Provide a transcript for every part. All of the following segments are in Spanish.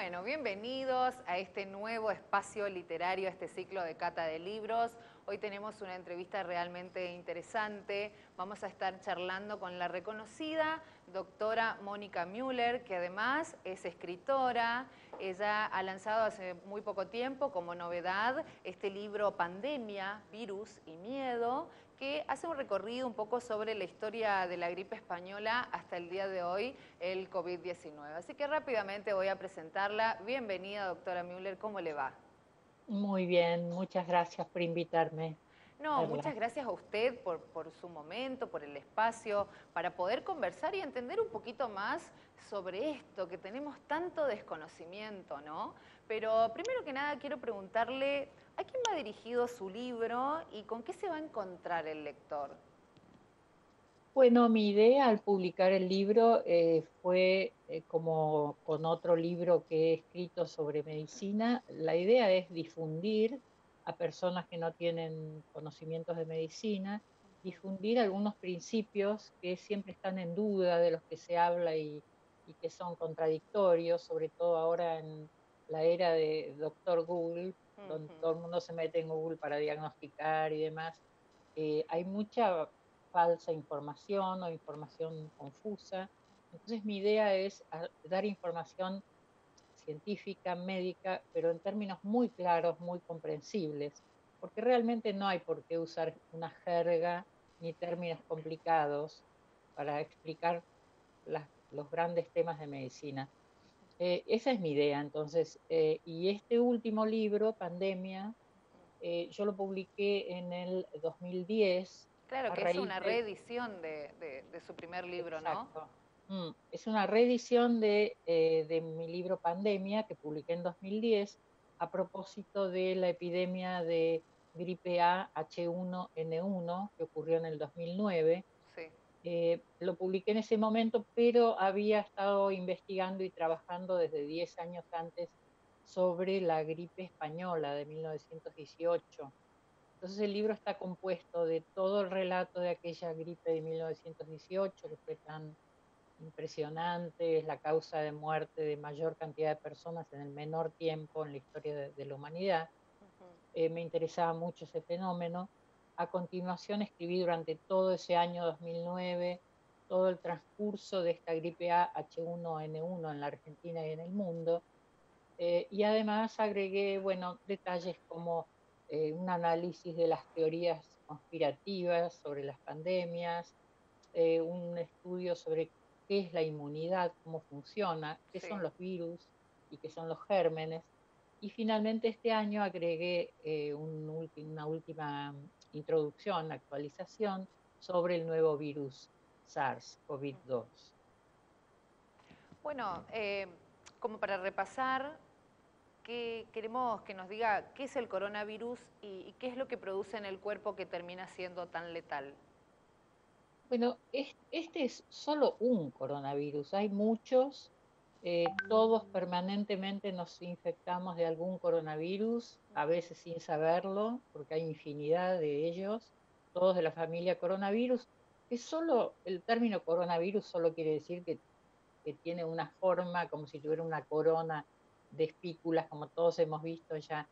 Bueno, bienvenidos a este nuevo espacio literario, a este ciclo de cata de libros. Hoy tenemos una entrevista realmente interesante. Vamos a estar charlando con la reconocida doctora Mónica Müller, que además es escritora. Ella ha lanzado hace muy poco tiempo como novedad este libro Pandemia, Virus y Miedo, que hace un recorrido un poco sobre la historia de la gripe española hasta el día de hoy, el COVID-19. Así que rápidamente voy a presentarla. Bienvenida, doctora Müller, ¿cómo le va? Muy bien, muchas gracias por invitarme, No, Carla. muchas gracias a usted por su momento, por el espacio, para poder conversar y entender un poquito más sobre esto, que tenemos tanto desconocimiento, ¿no? Pero primero que nada quiero preguntarle, ¿a quién va dirigido su libro y con qué se va a encontrar el lector? Bueno, mi idea al publicar el libro fue como con otro libro que he escrito sobre medicina. La idea es difundir a personas que no tienen conocimientos de medicina, difundir algunos principios que siempre están en duda, de los que se habla y que son contradictorios, sobre todo ahora en la era de Doctor Google, donde Ujú. todo el mundo se mete en Google para diagnosticar y demás. Hay mucha falsa información o información confusa. Entonces mi idea es dar información científica, médica, pero en términos muy claros, muy comprensibles, porque realmente no hay por qué usar una jerga ni términos complicados para explicar los grandes temas de medicina. Esa es mi idea, entonces, y este último libro, Pandemia, yo lo publiqué en el 2010 Claro a que es raíz una del. reedición de su primer libro, ¿no? Exacto. Es una reedición de mi libro Pandemia, que publiqué en 2010, a propósito de la epidemia de gripe A H1N1 que ocurrió en el 2009. Sí. Lo publiqué en ese momento, pero había estado investigando y trabajando desde 10 años antes sobre la gripe española de 1918. Entonces el libro está compuesto de todo el relato de aquella gripe de 1918 que fue tan impresionante, es la causa de muerte de mayor cantidad de personas en el menor tiempo en la historia de la humanidad. Ujú. Me interesaba mucho ese fenómeno. A continuación escribí durante todo ese año 2009 todo el transcurso de esta gripe A H1N1 en la Argentina y en el mundo. Y además agregué, bueno, detalles como un análisis de las teorías conspirativas sobre las pandemias, un estudio sobre qué es la inmunidad, cómo funciona, qué Sí. son los virus y qué son los gérmenes. Y finalmente este año agregué una última introducción, actualización sobre el nuevo virus SARS-CoV-2. Bueno, como para repasar, queremos que nos diga qué es el coronavirus y qué es lo que produce en el cuerpo que termina siendo tan letal. Bueno, este es solo un coronavirus, hay muchos, todos permanentemente nos infectamos de algún coronavirus, a veces sin saberlo, porque hay infinidad de ellos, todos de la familia coronavirus, que solo el término coronavirus solo quiere decir que tiene una forma como si tuviera una corona de espículas, como todos hemos visto ya.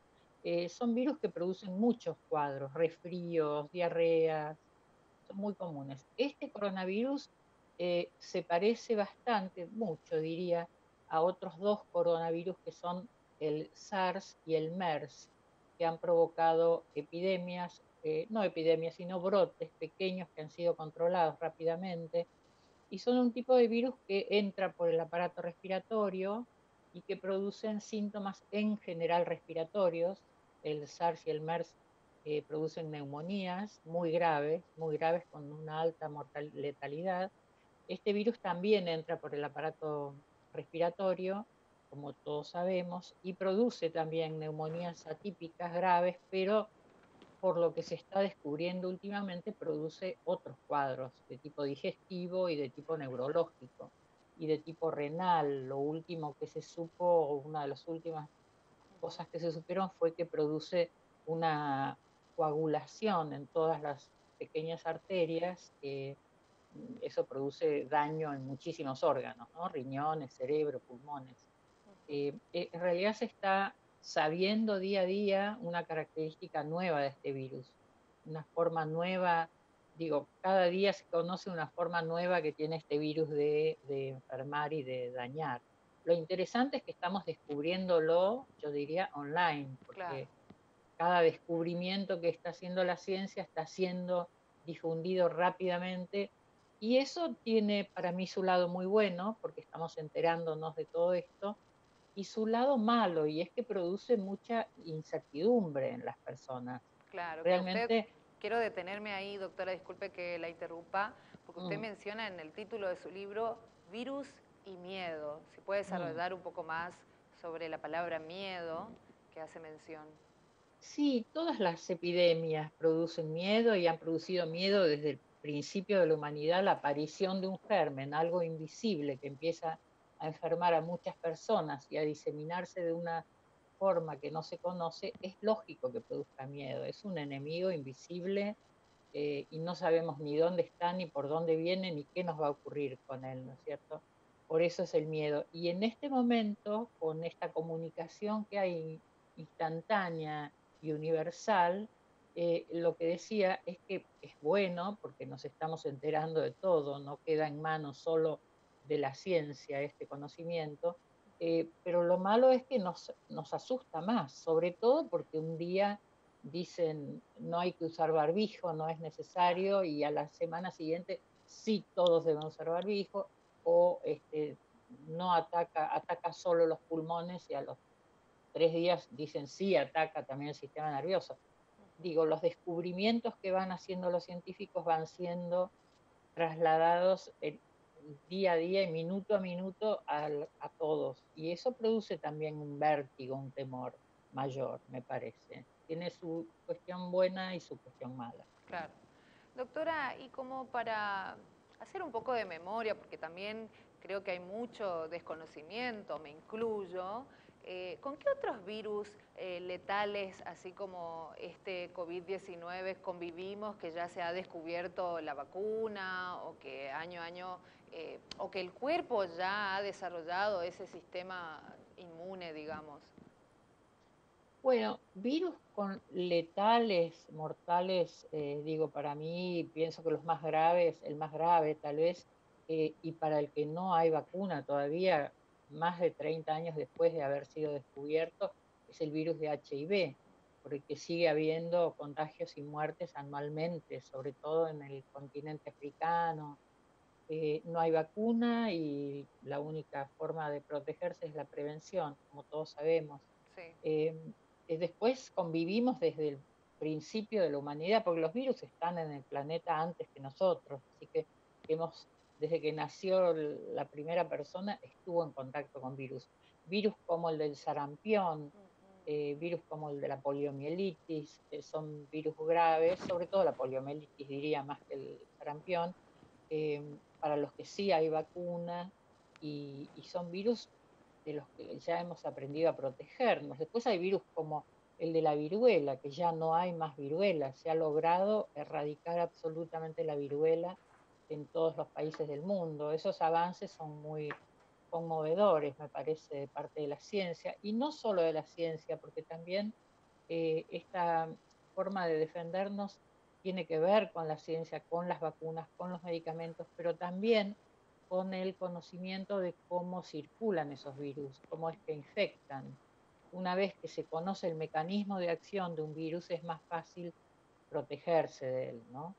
Son virus que producen muchos cuadros, resfríos, diarreas, son muy comunes. Este coronavirus se parece bastante, mucho diría, a otros dos coronavirus que son el SARS y el MERS, que han provocado epidemias, no epidemias, sino brotes pequeños que han sido controlados rápidamente, y son un tipo de virus que entra por el aparato respiratorio y que producen síntomas en general respiratorios. El SARS y el MERS producen neumonías muy graves con una alta letalidad. Este virus también entra por el aparato respiratorio, como todos sabemos, y produce también neumonías atípicas graves, pero por lo que se está descubriendo últimamente, produce otros cuadros de tipo digestivo y de tipo neurológico y de tipo renal. Lo último que se supo, una de las últimas cosas que se supieron fue que produce una coagulación en todas las pequeñas arterias. Eso produce daño en muchísimos órganos, ¿no? Riñones, cerebro, pulmones. En realidad se está sabiendo día a día una característica nueva de este virus, una forma nueva, digo, cada día se conoce una forma nueva que tiene este virus de enfermar y de dañar. Lo interesante es que estamos descubriéndolo, yo diría, online, Claro. porque cada descubrimiento que está haciendo la ciencia está siendo difundido rápidamente y eso tiene para mí su lado muy bueno, porque estamos enterándonos de todo esto, y su lado malo, y es que produce mucha incertidumbre en las personas. Claro, que usted, Realmente, quiero detenerme ahí, doctora, disculpe que la interrumpa, porque usted mm, menciona en el título de su libro virus y miedo. Si puede mm, desarrollar un poco más sobre la palabra miedo que hace mención. sí, todas las epidemias producen miedo y han producido miedo desde el principio de la humanidad, la aparición de un germen, algo invisible que empieza a enfermar a muchas personas y a diseminarse de una forma que no se conoce, es lógico que produzca miedo. Es un enemigo invisible y no sabemos ni dónde está, ni por dónde viene, ni qué nos va a ocurrir con él, ¿no es cierto? Por eso es el miedo. Y en este momento, con esta comunicación que hay instantánea y universal, lo que decía es que es bueno porque nos estamos enterando de todo, no queda en manos solo de la ciencia este conocimiento, pero lo malo es que nos asusta más, sobre todo porque un día dicen no hay que usar barbijo, no es necesario, y a la semana siguiente sí todos deben usar barbijo, o no ataca solo los pulmones y a los 3 días dicen sí, ataca también el sistema nervioso. Digo, los descubrimientos que van haciendo los científicos van siendo trasladados día a día y minuto a minuto a todos. Y eso produce también un vértigo, un temor mayor, me parece. Tiene su cuestión buena y su cuestión mala. Claro. Doctora, y como para hacer un poco de memoria, porque también creo que hay mucho desconocimiento, me incluyo, ¿con qué otros virus letales, así como este COVID-19, convivimos que ya se ha descubierto la vacuna o que año a año, o que el cuerpo ya ha desarrollado ese sistema inmune, digamos? Bueno, virus con letales, mortales, digo, para mí pienso que los más graves, el más grave tal vez, y para el que no hay vacuna todavía, más de 30 años después de haber sido descubierto, es el virus de HIV, porque sigue habiendo contagios y muertes anualmente, sobre todo en el continente africano. No hay vacuna y la única forma de protegerse es la prevención, como todos sabemos. Sí. Eh, Después convivimos desde el principio de la humanidad, porque los virus están en el planeta antes que nosotros, así que hemos, desde que nació la primera persona, estuvo en contacto con virus. Virus como el del sarampión, virus como el de la poliomielitis, son virus graves, sobre todo la poliomielitis diría más que el sarampión, para los que sí hay vacuna y son virus de los que ya hemos aprendido a protegernos. Después hay virus como el de la viruela, que ya no hay más viruela, se ha logrado erradicar absolutamente la viruela en todos los países del mundo. Esos avances son muy conmovedores, me parece, de parte de la ciencia, y no solo de la ciencia, porque también esta forma de defendernos tiene que ver con la ciencia, con las vacunas, con los medicamentos, pero también con el conocimiento de cómo circulan esos virus, cómo es que infectan. Una vez que se conoce el mecanismo de acción de un virus, es más fácil protegerse de él, ¿no?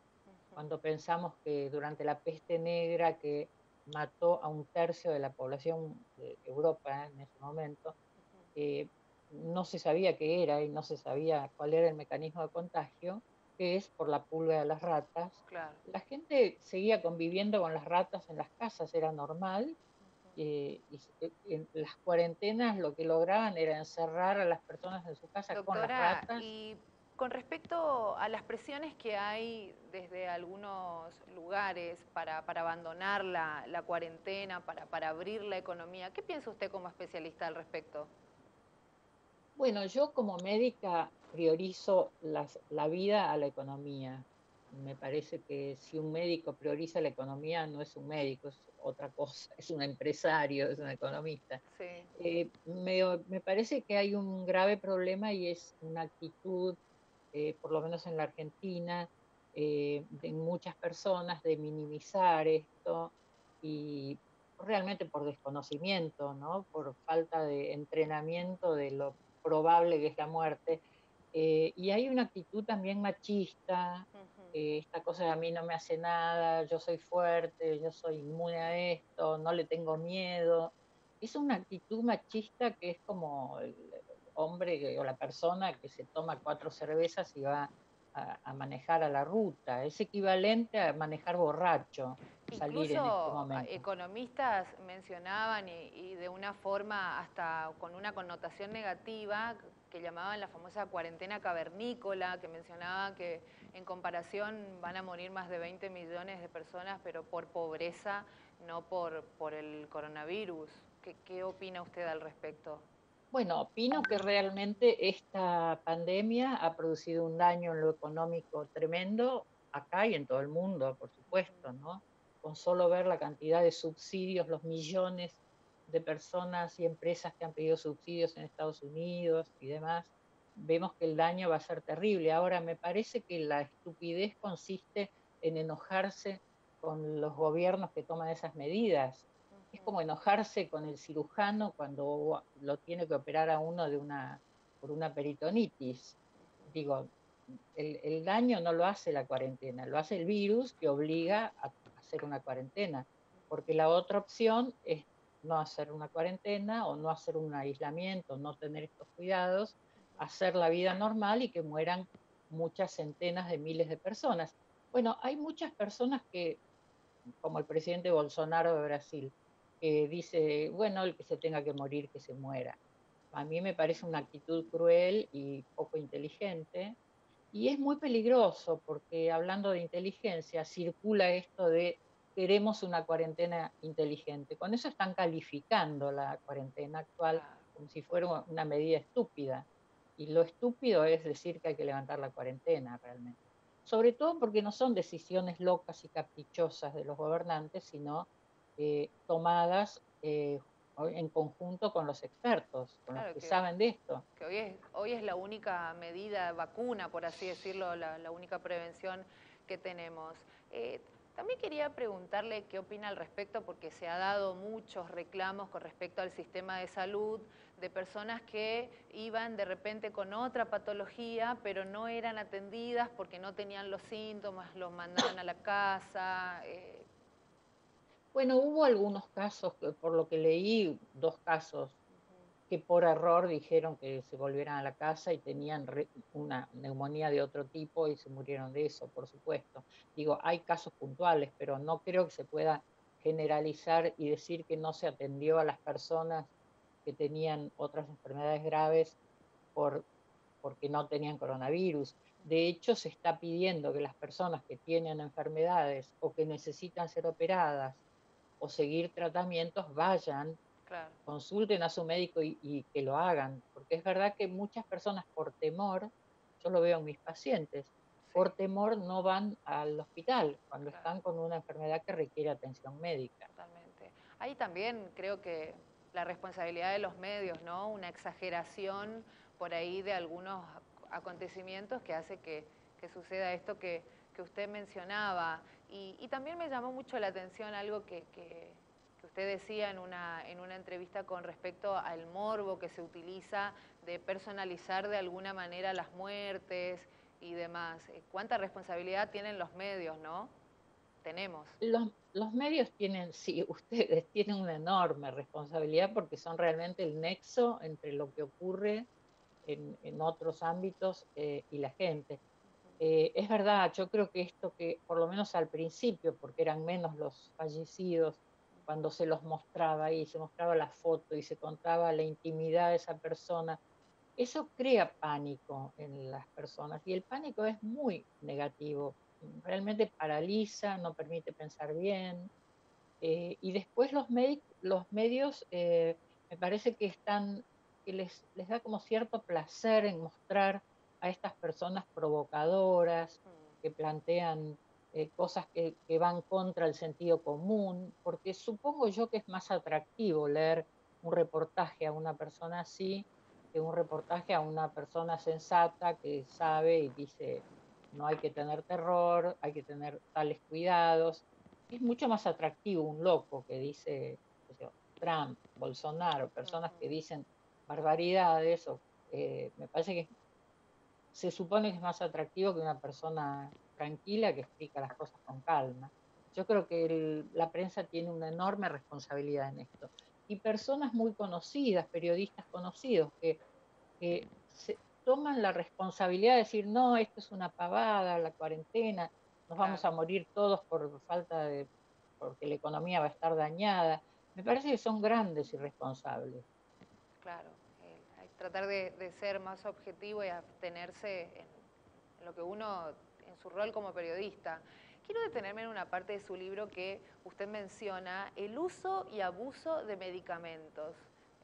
Cuando pensamos que durante la peste negra que mató a un tercio de la población de Europa en ese momento, eh, no se sabía qué era y no se sabía cuál era el mecanismo de contagio, que es por la pulga de las ratas. Claro. La gente seguía conviviendo con las ratas en las casas, era normal, en las cuarentenas lo que lograban era encerrar a las personas en su casa con las Doctora, ratas. y con respecto a las presiones que hay desde algunos lugares para abandonar la cuarentena, para abrir la economía, ¿qué piensa usted como especialista al respecto? Bueno, yo como médica priorizo la vida a la economía. me parece que si un médico prioriza la economía, no es un médico, es otra cosa, es un empresario, es un economista. Sí. Me parece que hay un grave problema y es una actitud, por lo menos en la Argentina, de muchas personas de minimizar esto y realmente por desconocimiento, ¿no? Por falta de entrenamiento de lo probable que es la muerte. Y hay una actitud también machista, Ujú. esta cosa de a mí no me hace nada, yo soy fuerte, yo soy inmune a esto, no le tengo miedo. Es una actitud machista que es como el hombre o la persona que se toma 4 cervezas y va a manejar a la ruta. Es equivalente a manejar borracho, salir en este Incluso momento. economistas mencionaban y de una forma hasta con una connotación negativa que llamaban la famosa cuarentena cavernícola, que mencionaban que en comparación van a morir más de 20 millones de personas, pero por pobreza, no por el coronavirus. ¿Qué opina usted al respecto? Bueno, opino que realmente esta pandemia ha producido un daño en lo económico tremendo acá y en todo el mundo, por supuesto, ¿no? Con solo ver la cantidad de subsidios, los millones de personas y empresas que han pedido subsidios en Estados Unidos y demás, vemos que el daño va a ser terrible. Ahora, me parece que la estupidez consiste en enojarse con los gobiernos que toman esas medidas. Es como enojarse con el cirujano cuando lo tiene que operar a uno por una peritonitis. Digo, el daño no lo hace la cuarentena, lo hace el virus que obliga a hacer una cuarentena, porque la otra opción es no hacer una cuarentena o no hacer un aislamiento, no tener estos cuidados, hacer la vida normal y que mueran muchas centenas de miles de personas. Bueno, hay muchas personas que como el presidente Bolsonaro de Brasil, que dice, bueno, el que se tenga que morir, que se muera. A mí me parece una actitud cruel y poco inteligente. Y es muy peligroso porque hablando de inteligencia, circula esto de queremos una cuarentena inteligente. Con eso están calificando la cuarentena actual Claro. como si fuera una medida estúpida. Y lo estúpido es decir que hay que levantar la cuarentena realmente. Sobre todo porque no son decisiones locas y caprichosas de los gobernantes, sino tomadas en conjunto con los expertos, con los Claro que saben de esto. que hoy es la única medida vacuna, por así decirlo, la única prevención que tenemos. Eh, También quería preguntarle qué opina al respecto, porque se ha dado muchos reclamos con respecto al sistema de salud de personas que iban de repente con otra patología, pero no eran atendidas porque no tenían los síntomas, los mandaban a la casa. Bueno, hubo algunos casos, por lo que leí, 2 casos que por error dijeron que se volvieran a la casa y tenían una neumonía de otro tipo y se murieron de eso, por supuesto. Digo, hay casos puntuales, pero no creo que se pueda generalizar y decir que no se atendió a las personas que tenían otras enfermedades graves por, porque no tenían coronavirus. De hecho, se está pidiendo que las personas que tienen enfermedades o que necesitan ser operadas o seguir tratamientos vayan, Claro, consulten a su médico y que lo hagan, porque es verdad que muchas personas por temor, yo lo veo en mis pacientes, sí, por temor no van al hospital cuando claro. están con una enfermedad que requiere atención médica. Totalmente. Ahí también creo que la responsabilidad de los medios, ¿no? Una exageración por ahí de algunos acontecimientos que hace que suceda esto que usted mencionaba. Y también me llamó mucho la atención algo que usted decía en una entrevista con respecto al morbo que se utiliza de personalizar de alguna manera las muertes y demás. ¿Cuánta responsabilidad tienen los medios, no? Tenemos. Los medios tienen, sí, ustedes tienen una enorme responsabilidad porque son realmente el nexo entre lo que ocurre en otros ámbitos y la gente. Es verdad, yo creo que esto que, por lo menos al principio, porque eran menos los fallecidos, cuando se los mostraba y se mostraba la foto y se contaba la intimidad de esa persona, eso crea pánico en las personas y el pánico es muy negativo, realmente paraliza, no permite pensar bien. Y después los medios me parece que que les da como cierto placer en mostrar a estas personas provocadoras, que plantean cosas que van contra el sentido común, porque supongo yo que es más atractivo leer un reportaje a una persona así que un reportaje a una persona sensata que sabe y dice, no hay que tener terror, hay que tener tales cuidados. Es mucho más atractivo un loco que dice, qué sé yo, Trump, Bolsonaro, personas que dicen barbaridades, o me parece que se supone que es más atractivo que una persona tranquila que explica las cosas con calma. Yo creo que la prensa tiene una enorme responsabilidad en esto. Y personas muy conocidas, periodistas conocidos, que se toman la responsabilidad de decir, no, esto es una pavada, la cuarentena, nos vamos a Claro, morir todos por falta de, porque la economía va a estar dañada. Me parece que son grandes irresponsables. claro. Hay que tratar de ser más objetivo y abstenerse en lo que uno, en su rol como periodista. Quiero detenerme en una parte de su libro que usted menciona, el uso y abuso de medicamentos,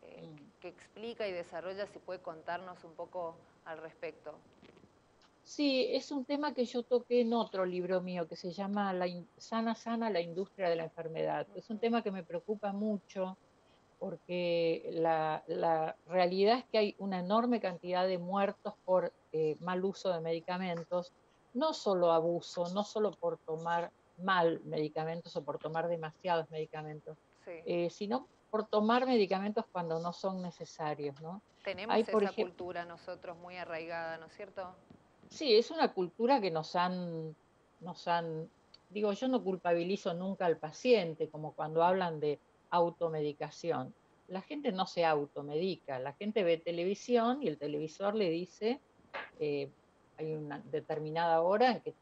Mm. que explica y desarrolla, si puede contarnos un poco al respecto. Sí, es un tema que yo toqué en otro libro mío que se llama Sana, sana, la industria de la enfermedad. Es un tema que me preocupa mucho porque la realidad es que hay una enorme cantidad de muertos por mal uso de medicamentos, no solo abuso, no solo por tomar mal medicamentos o por tomar demasiados medicamentos, Sí. sino por tomar medicamentos cuando no son necesarios, ¿no? Hay, Tenemos por esa ejemplo, cultura nosotros muy arraigada, ¿no es cierto? sí, es una cultura que digo, yo no culpabilizo nunca al paciente, como cuando hablan de automedicación. La gente no se automedica, la gente ve televisión y el televisor le dice, eh, hay una determinada hora en que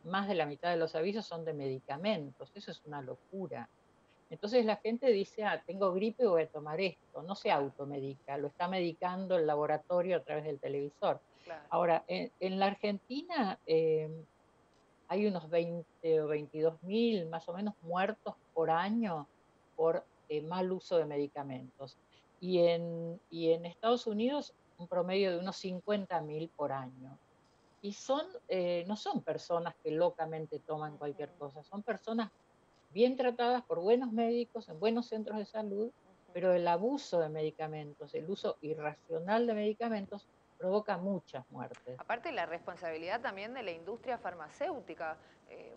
más de la mitad de los avisos son de medicamentos, eso es una locura. Entonces la gente dice, tengo gripe, voy a tomar esto. No se Claro, automedica, lo está medicando el laboratorio a través del televisor. claro. Ahora, en la Argentina hay unos 20 o 22.000 más o menos muertos por año por mal uso de medicamentos. Y en Estados Unidos un promedio de unos 50.000 por año. Y no son personas que locamente toman Ujú, cualquier cosa, son personas bien tratadas por buenos médicos en buenos centros de salud, ujú. pero el abuso de medicamentos, el uso irracional de medicamentos provoca muchas muertes. Aparte la responsabilidad también de la industria farmacéutica.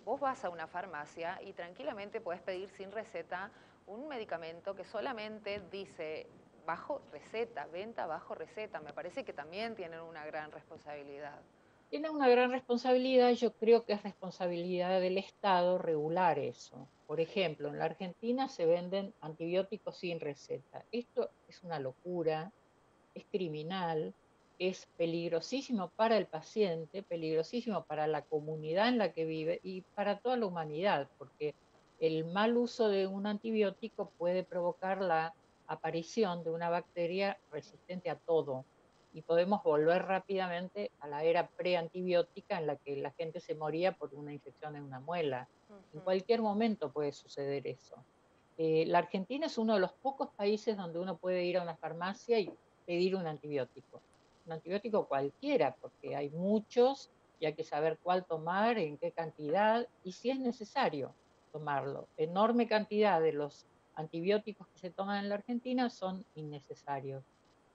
Vos vas a una farmacia y tranquilamente podés pedir sin receta un medicamento que solamente dice bajo receta, venta bajo receta. Me parece que también tienen una gran responsabilidad. Tiene una gran responsabilidad, yo creo que es responsabilidad del Estado regular eso. Por Sí, ejemplo, en la Argentina se venden antibióticos sin receta. Esto es una locura, es criminal, es peligrosísimo para el paciente, peligrosísimo para la comunidad en la que vive y para toda la humanidad, porque el mal uso de un antibiótico puede provocar la aparición de una bacteria resistente a todo y podemos volver rápidamente a la era preantibiótica en la que la gente se moría por una infección en una muela. En ujú, cualquier momento puede suceder eso. La Argentina es uno de los pocos países donde uno puede ir a una farmacia y pedir un antibiótico cualquiera, porque hay muchos y hay que saber cuál tomar, en qué cantidad y si es necesario tomarlo. Enorme cantidad de los antibióticos que se toman en la Argentina son innecesarios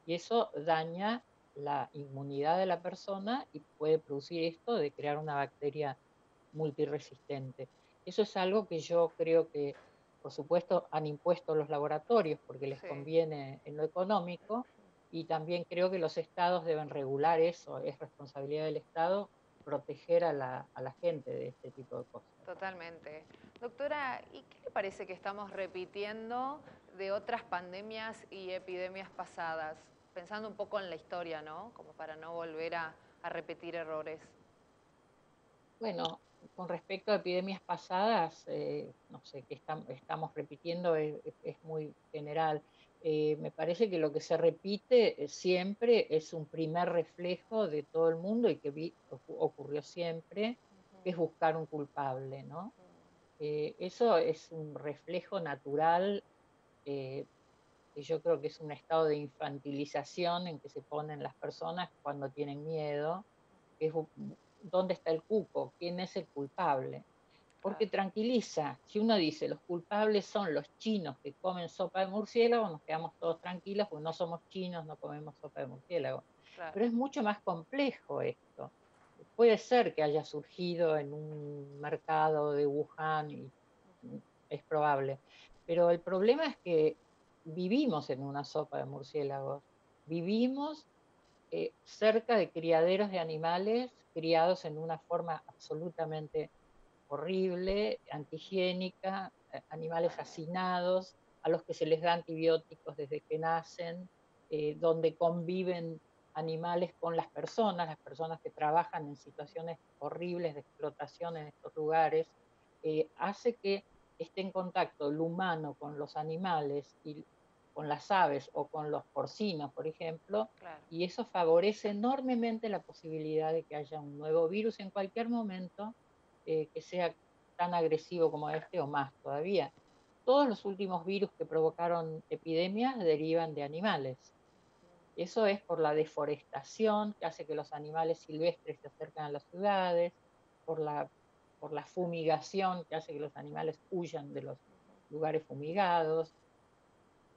y eso daña la inmunidad de la persona y puede producir esto de crear una bacteria multiresistente. Eso es algo que yo creo que, por supuesto, han impuesto los laboratorios porque les sí. conviene en lo económico y también creo que los estados deben regular eso. Es responsabilidad del Estado proteger a la gente de este tipo de cosas. Totalmente. Doctora, ¿y qué le parece que estamos repitiendo de otras pandemias y epidemias pasadas? Pensando un poco en la historia, ¿no? Como para no volver a repetir errores. Bueno, con respecto a epidemias pasadas, no sé, que estamos repitiendo es muy general. Me parece que lo que se repite siempre es un primer reflejo de todo el mundo y que ocurrió siempre, que es buscar un culpable, ¿no? Eso es un reflejo natural, eh, que yo creo que es un estado de infantilización en que se ponen las personas cuando tienen miedo, que es dónde está el cuco, quién es el culpable. Porque Claro. tranquiliza, si uno dice los culpables son los chinos que comen sopa de murciélago, nos quedamos todos tranquilos porque no somos chinos, no comemos sopa de murciélago. Claro. Pero es mucho más complejo esto. Puede ser que haya surgido en un mercado de Wuhan y es probable, pero el problema es que vivimos en una sopa de murciélagos, vivimos cerca de criaderos de animales criados en una forma absolutamente horrible, antihigiénica, animales hacinados, a los que se les da antibióticos desde que nacen, donde conviven animales con las personas que trabajan en situaciones horribles de explotación en estos lugares, hace que esté en contacto el humano con los animales y con las aves o con los porcinos, por ejemplo, Claro. y eso favorece enormemente la posibilidad de que haya un nuevo virus en cualquier momento que sea tan agresivo como este o más todavía. Todos los últimos virus que provocaron epidemias derivan de animales. Eso es por la deforestación que hace que los animales silvestres se acerquen a las ciudades, por por la fumigación que hace que los animales huyan de los lugares fumigados,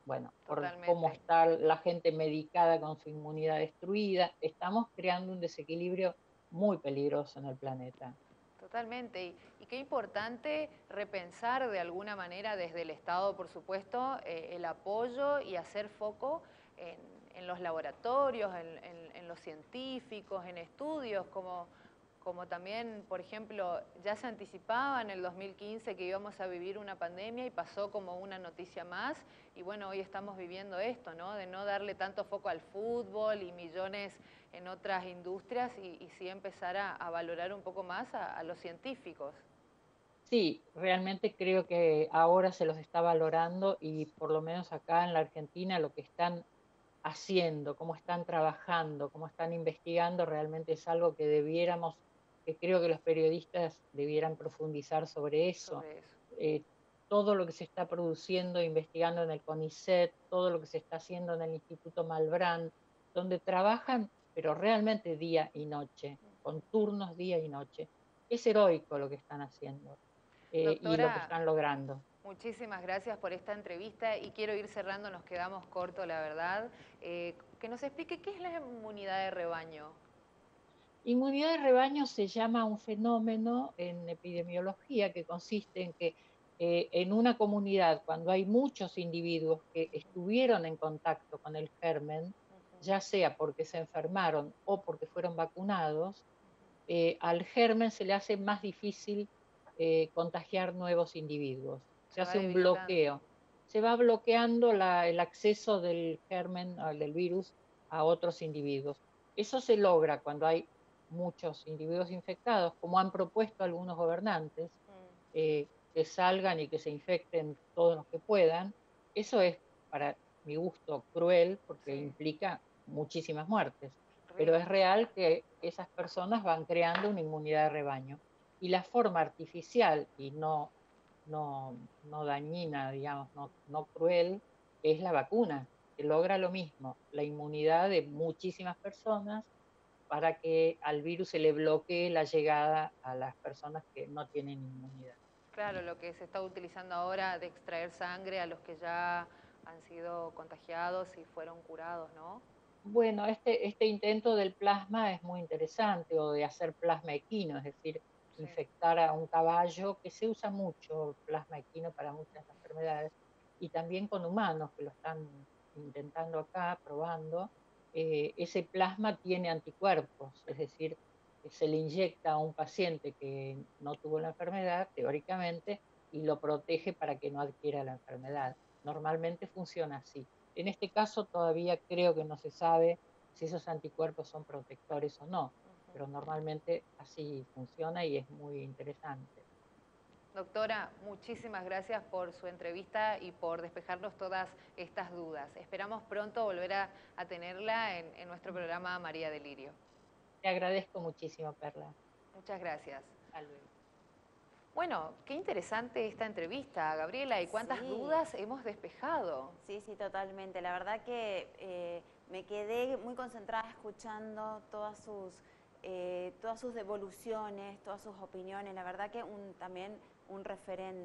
bueno, por cómo Totalmente. está la gente medicada con su inmunidad destruida. Estamos creando un desequilibrio muy peligroso en el planeta. Totalmente. Y qué importante repensar de alguna manera desde el Estado, por supuesto, el apoyo y hacer foco en, en los laboratorios, en los científicos, en estudios, como también, por ejemplo, ya se anticipaba en el 2015 que íbamos a vivir una pandemia y pasó como una noticia más. Y bueno, hoy estamos viviendo esto, ¿no? De no darle tanto foco al fútbol y millones en otras industrias y sí empezar a valorar un poco más a los científicos. Sí, realmente creo que ahora se los está valorando y por lo menos acá en la Argentina lo que están haciendo, cómo están trabajando, cómo están investigando, realmente es algo que debiéramos, que creo que los periodistas debieran profundizar sobre eso. Sobre eso. Eh, Todo lo que se está produciendo, investigando en el CONICET, todo lo que se está haciendo en el Instituto Malbrán, donde trabajan, pero realmente día y noche, con turnos día y noche. Es heroico lo que están haciendo y lo que Doctora, están logrando. muchísimas gracias por esta entrevista y quiero ir cerrando, nos quedamos cortos, la verdad. Que nos explique qué es la inmunidad de rebaño. Inmunidad de rebaño se llama un fenómeno en epidemiología que consiste en que en una comunidad, cuando hay muchos individuos que estuvieron en contacto con el germen, ya sea porque se enfermaron o porque fueron vacunados, al germen se le hace más difícil contagiar nuevos individuos. Se Se va hace un debilitando. bloqueo. Se va bloqueando el acceso del germen, del virus, a otros individuos. Eso se logra cuando hay muchos individuos infectados, como han propuesto algunos gobernantes, que salgan y que se infecten todos los que puedan. Eso es, para mi gusto, cruel porque Sí, implica muchísimas muertes, pero es riesgo. real que esas personas van creando una inmunidad de rebaño. Y la forma artificial y no dañina, digamos, no cruel, es la vacuna, que logra lo mismo, la inmunidad de muchísimas personas para que al virus se le bloquee la llegada a las personas que no tienen inmunidad. Claro, lo que se está utilizando ahora de extraer sangre a los que ya han sido contagiados y fueron curados, ¿no? Bueno, este intento del plasma es muy interesante, o de hacer plasma equino, es decir, Sí. infectar a un caballo, que se usa mucho el plasma equino para muchas enfermedades, y también con humanos que lo están intentando acá, probando. Ese plasma tiene anticuerpos, es decir, que se le inyecta a un paciente que no tuvo la enfermedad, teóricamente, y lo protege para que no adquiera la enfermedad. Normalmente funciona así. En este caso todavía creo que no se sabe si esos anticuerpos son protectores o no, pero normalmente así funciona y es muy interesante. Doctora, muchísimas gracias por su entrevista y por despejarnos todas estas dudas. Esperamos pronto volver a tenerla en nuestro programa María Delirio. Te agradezco muchísimo, Perla. Muchas gracias. Hasta luego. Bueno, qué interesante esta entrevista, Gabriela, y cuántas Sí, dudas hemos despejado. sí, sí, totalmente. La verdad que me quedé muy concentrada escuchando todas sus todas sus devoluciones, todas sus opiniones, la verdad que también un referente.